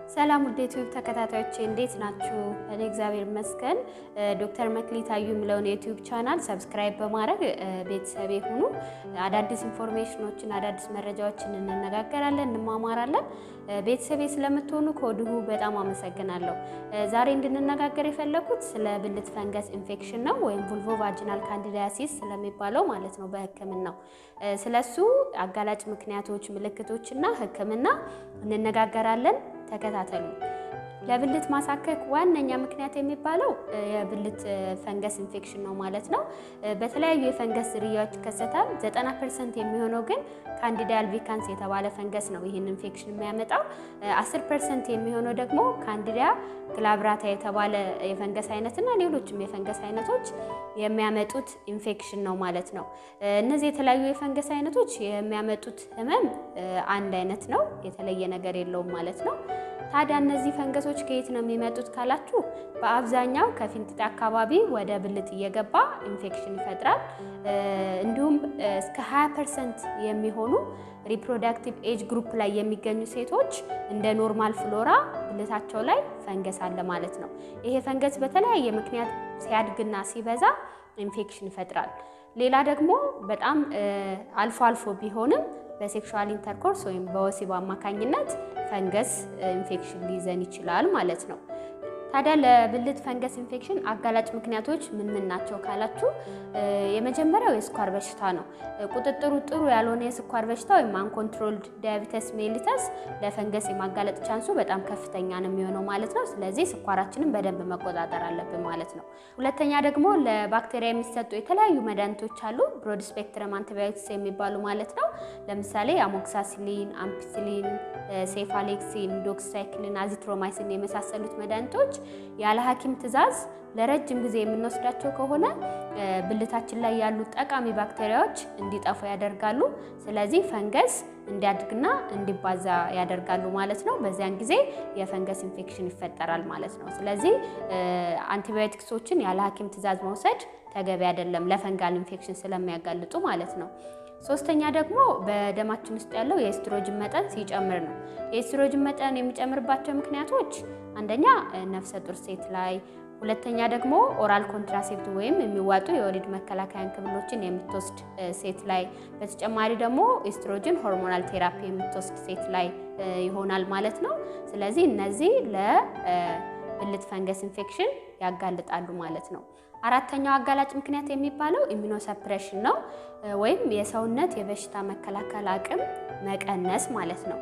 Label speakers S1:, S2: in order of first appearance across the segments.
S1: ሰላም ውድ ዩቲዩብ ተከታታዮቼ እንዴት ናችሁ? እኔ እግዚአብሔር ይመስገን። ዶክተር መክሊት አዩ የሚለውን የዩቲዩብ ቻናል ሰብስክራይብ በማድረግ ቤተሰቤ ሁኑ። አዳዲስ ኢንፎርሜሽኖችን አዳዲስ መረጃዎችን እንነጋገራለን፣ እንማማራለን። ቤተሰቤ ስለምትሆኑ ከወዲሁ በጣም አመሰግናለሁ። ዛሬ እንድንነጋገር የፈለኩት ስለ ብልት ፈንገስ ኢንፌክሽን ነው ወይም ቫጂናል ካንዲዲያሲስ ስለሚባለው ማለት ነው በሕክምናው። ስለሱ አጋላጭ ምክንያቶች፣ ምልክቶችና ሕክምና እንነጋገራለን። ተከታተሉ። ለብልት ማሳከክ ዋነኛ ምክንያት የሚባለው የብልት ፈንገስ ኢንፌክሽን ነው ማለት ነው። በተለያዩ የፈንገስ ዝርያዎች ይከሰታል። 90% የሚሆነው ግን ካንዲዳ አልቢካንስ የተባለ ፈንገስ ነው ይህን ኢንፌክሽን የሚያመጣው። 10% የሚሆነው ደግሞ ካንዲዳ ግላብራታ የተባለ የፈንገስ አይነትና ሌሎችም የፈንገስ አይነቶች የሚያመጡት ኢንፌክሽን ነው ማለት ነው። እነዚህ የተለያዩ የፈንገስ አይነቶች የሚያመጡት ህመም አንድ አይነት ነው፣ የተለየ ነገር የለውም ማለት ነው። ታዲያ እነዚህ ፈንገሶች ከየት ነው የሚመጡት ካላችሁ፣ በአብዛኛው ከፊንጢጣ አካባቢ ወደ ብልት እየገባ ኢንፌክሽን ይፈጥራል። እንዲሁም እስከ 20% የሚሆኑ ሪፕሮዳክቲቭ ኤጅ ግሩፕ ላይ የሚገኙ ሴቶች እንደ ኖርማል ፍሎራ ብልታቸው ላይ ፈንገስ አለ ማለት ነው። ይሄ ፈንገስ በተለያየ ምክንያት ሲያድግና ሲበዛ ኢንፌክሽን ይፈጥራል። ሌላ ደግሞ በጣም አልፎ አልፎ ቢሆንም በሴክሹዋል ኢንተርኮርስ ወይም በወሲብ አማካኝነት ፈንገስ ኢንፌክሽን ሊይዘን ይችላል ማለት ነው። ታዲያ ለብልት ፈንገስ ኢንፌክሽን አጋላጭ ምክንያቶች ምን ናቸው ካላችሁ፣ የመጀመሪያው የስኳር በሽታ ነው። ቁጥጥሩ ጥሩ ያልሆነ የስኳር በሽታ ወይም አንኮንትሮልድ ዳያቢተስ ሜሊተስ ለፈንገስ የማጋለጥ ቻንሱ በጣም ከፍተኛ ነው የሚሆነው ማለት ነው። ስለዚህ ስኳራችንን በደንብ መቆጣጠር አለብን ማለት ነው። ሁለተኛ ደግሞ ለባክቴሪያ የሚሰጡ የተለያዩ መድኃኒቶች አሉ፣ ብሮድ ስፔክትረም አንቲባዮቲክስ የሚባሉ ማለት ነው። ለምሳሌ አሞክሳሲሊን፣ አምፒሲሊን፣ ሴፋሌክሲን፣ ዶክሳይክሊን፣ አዚትሮማይሲን የመሳሰሉት መድኃኒቶች ያለ ሐኪም ትዕዛዝ ለረጅም ጊዜ የምንወስዳቸው ከሆነ ብልታችን ላይ ያሉ ጠቃሚ ባክቴሪያዎች እንዲጠፉ ያደርጋሉ። ስለዚህ ፈንገስ እንዲያድግና እንዲባዛ ያደርጋሉ ማለት ነው። በዚያን ጊዜ የፈንገስ ኢንፌክሽን ይፈጠራል ማለት ነው። ስለዚህ አንቲባዮቲክሶችን ያለ ሐኪም ትዕዛዝ መውሰድ ተገቢ አይደለም፣ ለፈንጋል ኢንፌክሽን ስለሚያጋልጡ ማለት ነው። ሶስተኛ ደግሞ በደማችን ውስጥ ያለው የኤስትሮጅን መጠን ሲጨምር ነው። የኤስትሮጅን መጠን የሚጨምርባቸው ምክንያቶች አንደኛ ነፍሰ ጡር ሴት ላይ፣ ሁለተኛ ደግሞ ኦራል ኮንትራሴፕቲቭ ወይም የሚዋጡ የወሊድ መከላከያ እንክብሎችን የምትወስድ ሴት ላይ፣ በተጨማሪ ደግሞ ኤስትሮጅን ሆርሞናል ቴራፒ የምትወስድ ሴት ላይ ይሆናል ማለት ነው። ስለዚህ እነዚህ ለብልት ፈንገስ ኢንፌክሽን ያጋልጣሉ ማለት ነው። አራተኛው አጋላጭ ምክንያት የሚባለው ኢሚኖሰፕሬሽን ነው ወይም የሰውነት የበሽታ መከላከል አቅም መቀነስ ማለት ነው።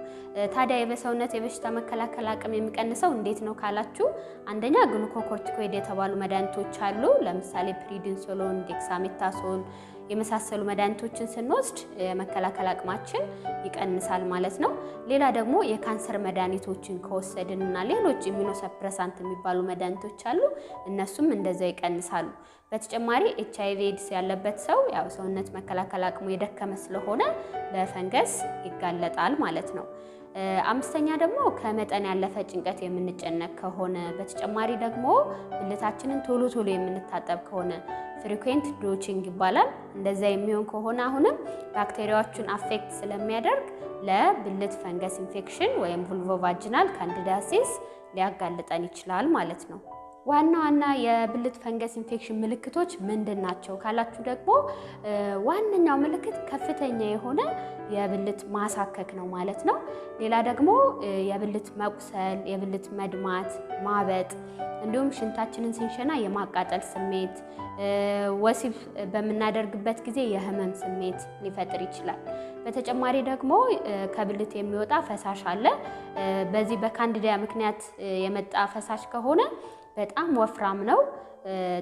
S1: ታዲያ የሰውነት የበሽታ መከላከል አቅም የሚቀንሰው እንዴት ነው ካላችሁ፣ አንደኛ ግሉኮኮርቲኮይድ የተባሉ መድኃኒቶች አሉ። ለምሳሌ ፕሪዲንሶሎን፣ ዴክሳሜታሶን የመሳሰሉ መድኃኒቶችን ስንወስድ የመከላከል አቅማችን ይቀንሳል ማለት ነው። ሌላ ደግሞ የካንሰር መድኃኒቶችን ከወሰድንና ሌሎች ኢሚኖሰፕረሳንት የሚባሉ መድኃኒቶች አሉ፣ እነሱም እንደዛው ይቀንሳሉ። በተጨማሪ HIV ኤድስ ያለበት ሰው ያው ሰውነት መከላከል አቅሙ የደከመ ስለሆነ ለፈንገስ ይጋለጣል ማለት ነው። አምስተኛ ደግሞ ከመጠን ያለፈ ጭንቀት የምንጨነቅ ከሆነ፣ በተጨማሪ ደግሞ ብልታችንን ቶሎ ቶሎ የምንታጠብ ከሆነ ፍሪኩዌንት ዶቺንግ ይባላል። እንደዛ የሚሆን ከሆነ አሁንም ባክቴሪያዎቹን አፌክት ስለሚያደርግ ለብልት ፈንገስ ኢንፌክሽን ወይም ቫጂናል ካንዲዲያሲስ ሊያጋልጠን ይችላል ማለት ነው። ዋና ዋና የብልት ፈንገስ ኢንፌክሽን ምልክቶች ምንድን ናቸው ካላችሁ ደግሞ ዋነኛው ምልክት ከፍተኛ የሆነ የብልት ማሳከክ ነው ማለት ነው። ሌላ ደግሞ የብልት መቁሰል፣ የብልት መድማት፣ ማበጥ፣ እንዲሁም ሽንታችንን ስንሸና የማቃጠል ስሜት፣ ወሲብ በምናደርግበት ጊዜ የህመም ስሜት ሊፈጥር ይችላል። በተጨማሪ ደግሞ ከብልት የሚወጣ ፈሳሽ አለ። በዚህ በካንዲዳ ምክንያት የመጣ ፈሳሽ ከሆነ በጣም ወፍራም ነው።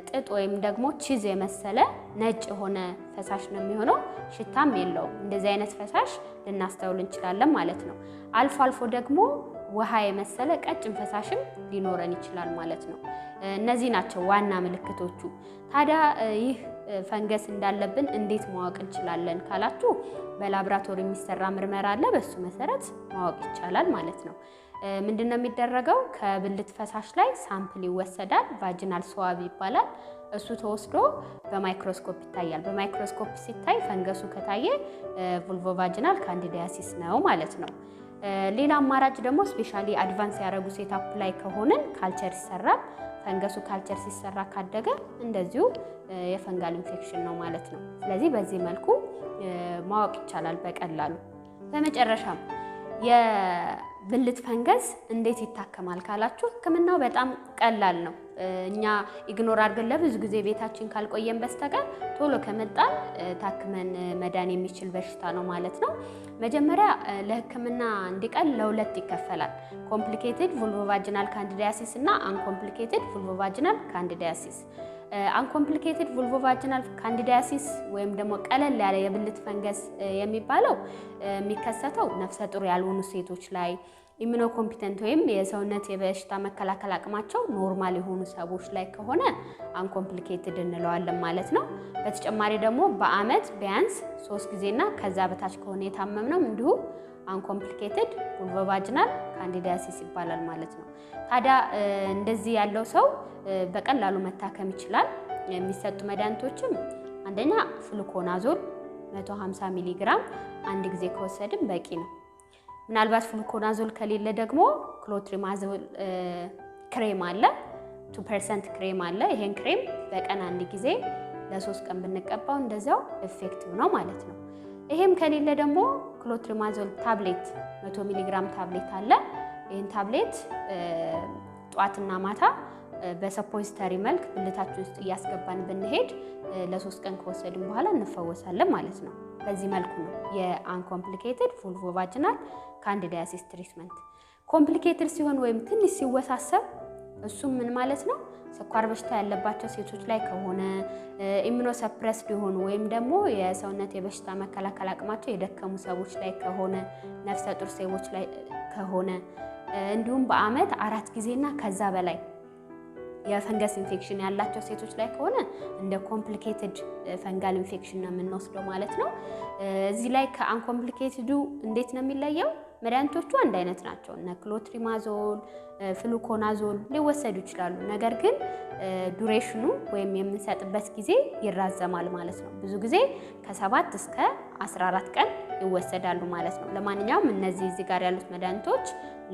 S1: ጥጥ ወይም ደግሞ ቺዝ የመሰለ ነጭ የሆነ ፈሳሽ ነው የሚሆነው፣ ሽታም የለውም። እንደዚህ አይነት ፈሳሽ ልናስተውል እንችላለን ማለት ነው። አልፎ አልፎ ደግሞ ውሃ የመሰለ ቀጭን ፈሳሽም ሊኖረን ይችላል ማለት ነው። እነዚህ ናቸው ዋና ምልክቶቹ። ታዲያ ይህ ፈንገስ እንዳለብን እንዴት ማወቅ እንችላለን ካላችሁ፣ በላብራቶሪ የሚሰራ ምርመራ አለ። በሱ መሰረት ማወቅ ይቻላል ማለት ነው። ምንድነው የሚደረገው? ከብልት ፈሳሽ ላይ ሳምፕል ይወሰዳል። ቫጂናል ስዋብ ይባላል። እሱ ተወስዶ በማይክሮስኮፕ ይታያል። በማይክሮስኮፕ ሲታይ ፈንገሱ ከታየ ቫጂናል ካንዲዲያሲስ ነው ማለት ነው። ሌላ አማራጭ ደግሞ ስፔሻሊ አድቫንስ ያደረጉ ሴታፕ ላይ ከሆነን ካልቸር ይሰራል። ፈንገሱ ካልቸር ሲሰራ ካደገ እንደዚሁ የፈንጋል ኢንፌክሽን ነው ማለት ነው። ስለዚህ በዚህ መልኩ ማወቅ ይቻላል በቀላሉ። በመጨረሻም የብልት ፈንገስ እንዴት ይታከማል ካላችሁ ህክምናው በጣም ቀላል ነው። እኛ ኢግኖር አድርገን ለብዙ ጊዜ ቤታችን ካልቆየን በስተቀር ቶሎ ከመጣን ታክመን መዳን የሚችል በሽታ ነው ማለት ነው። መጀመሪያ ለህክምና እንዲቀል ለሁለት ይከፈላል። ኮምፕሊኬትድ ቮልቮቫጂናል ካንዲዲያሲስ እና አንኮምፕሊኬትድ ቮልቮቫጂናል ካንዲዲያሲስ። አንኮምፕሊኬትድ ቮልቮቫጂናል ካንዲዲያሲስ ወይም ደግሞ ቀለል ያለ የብልት ፈንገስ የሚባለው የሚከሰተው ነፍሰ ጡር ያልሆኑ ሴቶች ላይ፣ ኢሚኖኮምፒተንት ወይም የሰውነት የበሽታ መከላከል አቅማቸው ኖርማል የሆኑ ሰዎች ላይ ከሆነ አንኮምፕሊኬትድ እንለዋለን ማለት ነው። በተጨማሪ ደግሞ በአመት ቢያንስ 3 ጊዜና ከዛ በታች ከሆነ የታመምነው እንዲሁ አንኮምፕሊኬትድ ቮልቮቫጂናል ካንዲዲያሲስ ይባላል ማለት ነው። ታዲያ እንደዚህ ያለው ሰው በቀላሉ መታከም ይችላል። የሚሰጡ መድኃኒቶችም አንደኛ ፍሉኮናዞል 150 ሚሊ ግራም አንድ ጊዜ ከወሰድን በቂ ነው። ምናልባት ፍሉኮናዞል ከሌለ ደግሞ ክሎትሪማዞል ክሬም አለ፣ 2% ክሬም አለ። ይሄን ክሬም በቀን አንድ ጊዜ ለ3 ቀን ብንቀባው እንደዛው ኢፌክቲቭ ነው ማለት ነው። ይሄም ከሌለ ደግሞ ክሎትሪማዞል ታብሌት 100 ሚሊ ግራም ታብሌት አለ። ይሄን ታብሌት ጧትና ማታ በሰፖዚተሪ መልክ ብልታችን ውስጥ እያስገባን ብንሄድ ለ3 ቀን ከወሰድን በኋላ እንፈወሳለን ማለት ነው። በዚህ መልኩ ነው የአንኮምፕሊኬትድ ቮልቮቫጂናል ካንዲዲያሲስ ትሪትመንት። ኮምፕሊኬትድ ሲሆን ወይም ትንሽ ሲወሳሰብ እሱም ምን ማለት ነው? ስኳር በሽታ ያለባቸው ሴቶች ላይ ከሆነ፣ ኢሚኖሰፕረስድ የሆኑ ወይም ደግሞ የሰውነት የበሽታ መከላከል አቅማቸው የደከሙ ሰዎች ላይ ከሆነ፣ ነፍሰ ጡር ሴቶች ላይ ከሆነ፣ እንዲሁም በአመት 4 ጊዜና ከዛ በላይ የፈንገስ ኢንፌክሽን ያላቸው ሴቶች ላይ ከሆነ እንደ ኮምፕሊኬትድ ፈንጋል ኢንፌክሽን ነው የምንወስደው ማለት ነው። እዚህ ላይ ከአንኮምፕሊኬትዱ እንዴት ነው የሚለየው? መድኃኒቶቹ አንድ አይነት ናቸው። እነ ክሎትሪማዞል፣ ፍሉኮናዞል ሊወሰዱ ይችላሉ። ነገር ግን ዱሬሽኑ ወይም የምንሰጥበት ጊዜ ይራዘማል ማለት ነው። ብዙ ጊዜ ከ7 እስከ 14 ቀን ይወሰዳሉ ማለት ነው። ለማንኛውም እነዚህ እዚህ ጋር ያሉት መድኃኒቶች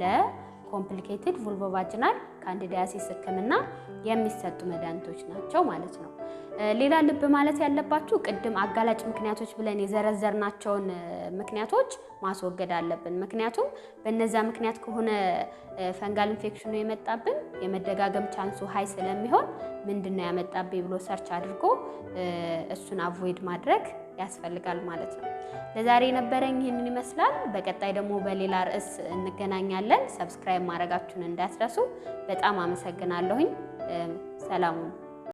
S1: ለኮምፕሊኬትድ ቮልቮቫጂናል ካንዲዲያሲስ ህክምና የሚሰጡ መድኃኒቶች ናቸው ማለት ነው። ሌላ ልብ ማለት ያለባችሁ ቅድም አጋላጭ ምክንያቶች ብለን የዘረዘርናቸውን ምክንያቶች ማስወገድ አለብን። ምክንያቱም በእነዛ ምክንያት ከሆነ ፈንጋል ኢንፌክሽኑ የመጣብን የመደጋገም ቻንሱ ሃይ ስለሚሆን ምንድነው ያመጣብኝ ብሎ ሰርች አድርጎ እሱን አቮይድ ማድረግ ያስፈልጋል ማለት ነው። ለዛሬ የነበረኝ ይህንን ይመስላል። በቀጣይ ደግሞ በሌላ ርዕስ እንገናኛለን። ሰብስክራይብ ማድረጋችሁን እንዳትረሱ። በጣም አመሰግናለሁኝ። ሰላም ሁኑ።